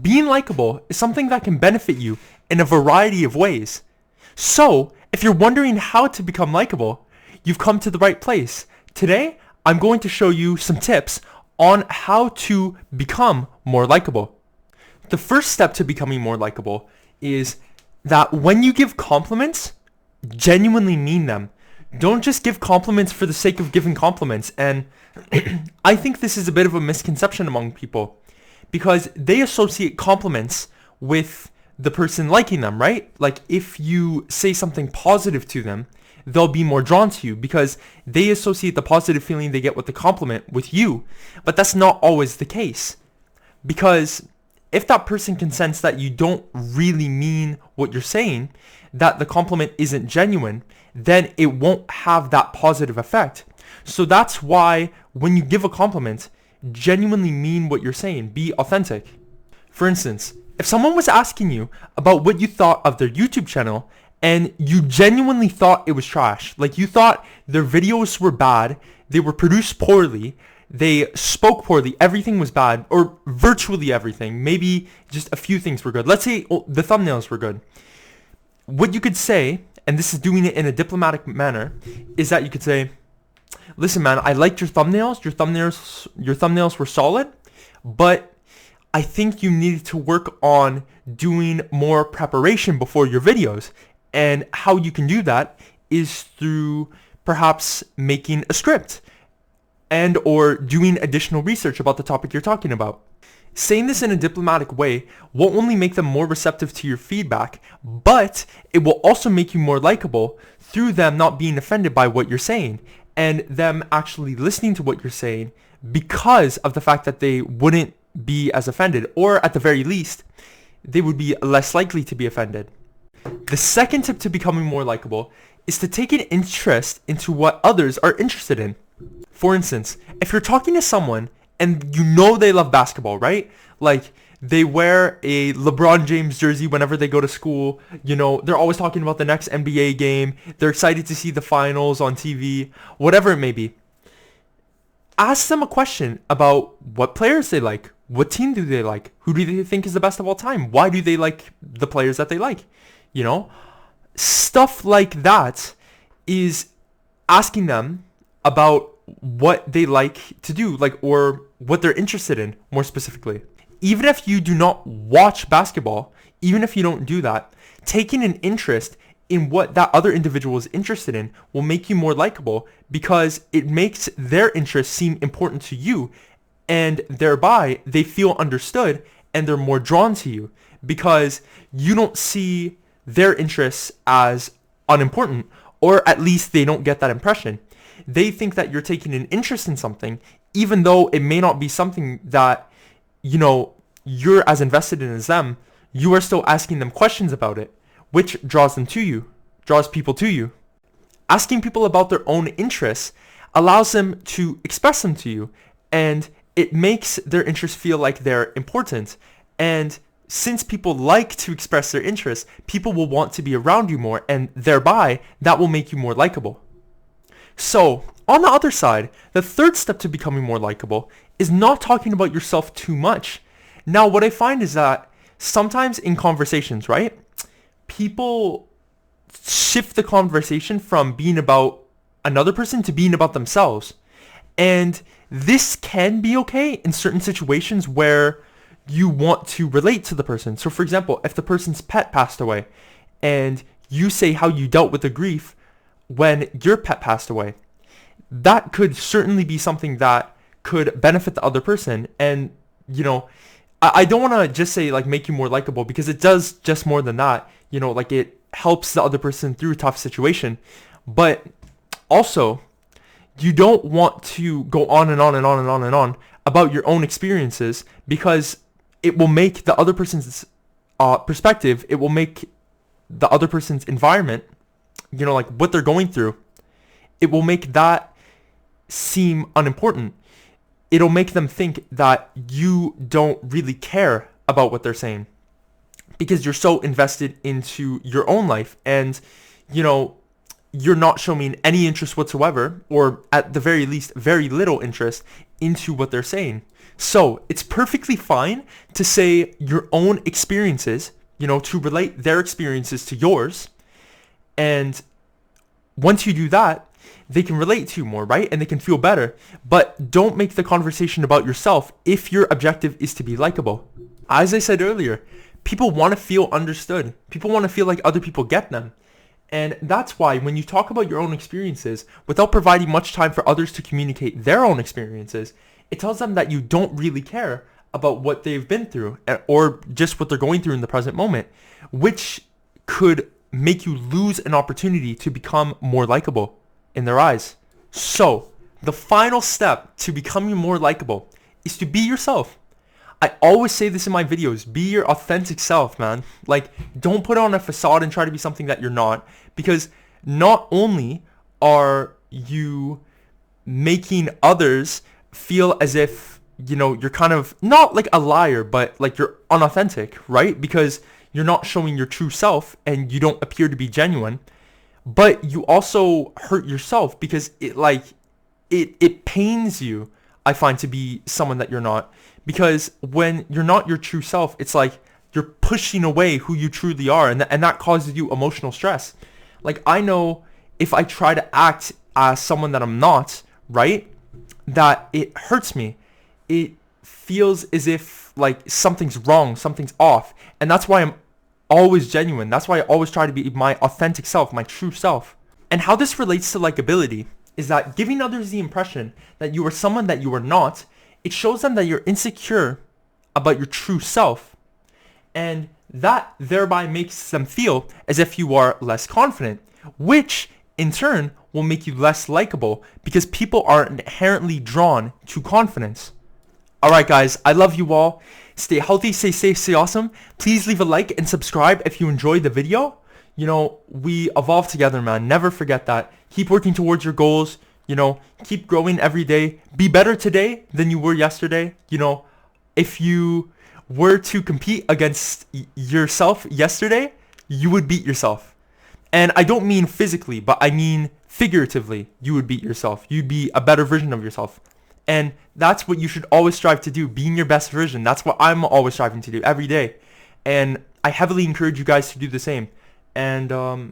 being likable is something that can benefit you in a variety of ways. So, if you're wondering how to become likable, you've come to the right place. Today, I'm going to show you some tips on how to become more likable. The first step to becoming more likable is that when you give compliments, genuinely mean them. Don't just give compliments for the sake of giving compliments. And I think this is a bit of a misconception among people because they associate compliments with the person liking them, right? Like if you say something positive to them, they'll be more drawn to you because they associate the positive feeling they get with the compliment with you. But that's not always the case, because if that person can sense that you don't really mean what you're saying, that the compliment isn't genuine, then it won't have that positive effect. So that's why when you give a compliment, genuinely mean what you're saying. Be authentic. For instance, if someone was asking you about what you thought of their YouTube channel and you genuinely thought it was trash, like you thought their videos were bad, they were produced poorly, they spoke poorly, everything was bad, or virtually everything, maybe just a few things were good. Let's say the thumbnails were good. What you could say, and this is doing it in a diplomatic manner, is that you could say, listen man, I liked your thumbnails. Your thumbnails were solid, but I think you needed to work on doing more preparation before your videos. And how you can do that is through perhaps making a script and or doing additional research about the topic you're talking about. Saying this in a diplomatic way won't only make them more receptive to your feedback, but it will also make you more likable through them not being offended by what you're saying and them actually listening to what you're saying because of the fact that they wouldn't be as offended, or at the very least, they would be less likely to be offended. The second tip to becoming more likable is to take an interest into what others are interested in. For instance, if you're talking to someone and you know they love basketball, right? Like they wear a LeBron James jersey whenever they go to school. You know, they're always talking about the next NBA game. They're excited to see the finals on TV, whatever it may be. Ask them a question about what players they like. What team do they like? Who do they think is the best of all time? Why do they like the players that they like? You know, stuff like that is asking them about what they like to do, like, or what they're interested in more specifically. Even if you do not watch basketball, even if you don't do that, taking an interest in what that other individual is interested in will make you more likable because it makes their interests seem important to you, and thereby they feel understood and they're more drawn to you because you don't see their interests as unimportant, or at least they don't get that impression. They think that you're taking an interest in something, even though it may not be something that, you know, you're as invested in as them. You are still asking them questions about it, which draws them to you, draws people to you. Asking people about their own interests allows them to express them to you, and it makes their interests feel like they're important. And since people like to express their interests, people will want to be around you more, and thereby that will make you more likable. So, on the other side, the third step to becoming more likable is not talking about yourself too much. Now, what I find is that sometimes in conversations, right, people shift the conversation from being about another person to being about themselves. And this can be okay in certain situations where you want to relate to the person. So for example, if the person's pet passed away and you say how you dealt with the grief when your pet passed away, that could certainly be something that could benefit the other person. And, you know, I don't want to just say like make you more likable, because it does just more than that. You know, like it helps the other person through a tough situation. But also, you don't want to go on and on and on and on and on about your own experiences, because it will make the other person's perspective, it will make the other person's environment, you know, like what they're going through, it will make that seem unimportant. It'll make them think that you don't really care about what they're saying because you're so invested into your own life, and, you know, you're not showing any interest whatsoever, or at the very least, very little interest into what they're saying. So it's perfectly fine to say your own experiences, to relate their experiences to yours. And once you do that, they can relate to you more, right? And they can feel better. But don't make the conversation about yourself if your objective is to be likable. As I said earlier, people want to feel understood. People want to feel like other people get them. And that's why when you talk about your own experiences, without providing much time for others to communicate their own experiences, it tells them that you don't really care about what they've been through or just what they're going through in the present moment, which could make you lose an opportunity to become more likable in their eyes. So, the final step to becoming more likable is to be yourself. I always say this in my videos, be your authentic self, man. Like, don't put on a facade and try to be something that you're not, because not only are you making others feel as if, you're kind of not like a liar, but like you're unauthentic, right? Because you're not showing your true self and you don't appear to be genuine, but you also hurt yourself because it pains you, I find, to be someone that you're not. Because when you're not your true self, it's like you're pushing away who you truly are, and that causes you emotional stress. Like, I know if I try to act as someone that I'm not, right, that it hurts me. It feels as if like something's wrong, something's off. And that's why I'm always genuine. That's why I always try to be my authentic self, my true self. And how this relates to likability is that giving others the impression that you are someone that you are not, it shows them that you're insecure about your true self. And that thereby makes them feel as if you are less confident, which in turn will make you less likable because people are inherently drawn to confidence. Alright guys, I love you all. Stay healthy, stay safe, stay awesome. Please leave a like and subscribe if you enjoyed the video. We evolve together, man. Never forget that. Keep working towards your goals. Keep growing every day. Be better today than you were yesterday. If you were to compete against yourself yesterday, you would beat yourself. And I don't mean physically, but I mean figuratively. You would beat yourself. You'd be a better version of yourself. And that's what you should always strive to do, being your best version. That's what I'm always striving to do every day. And I heavily encourage you guys to do the same. And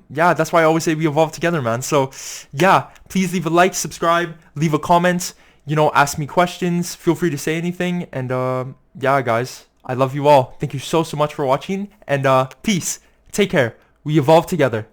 that's why I always say we evolve together, man. So yeah, please leave a like, subscribe, leave a comment, ask me questions. Feel free to say anything. And guys, I love you all. Thank you so much for watching. And peace. Take care. We evolve together.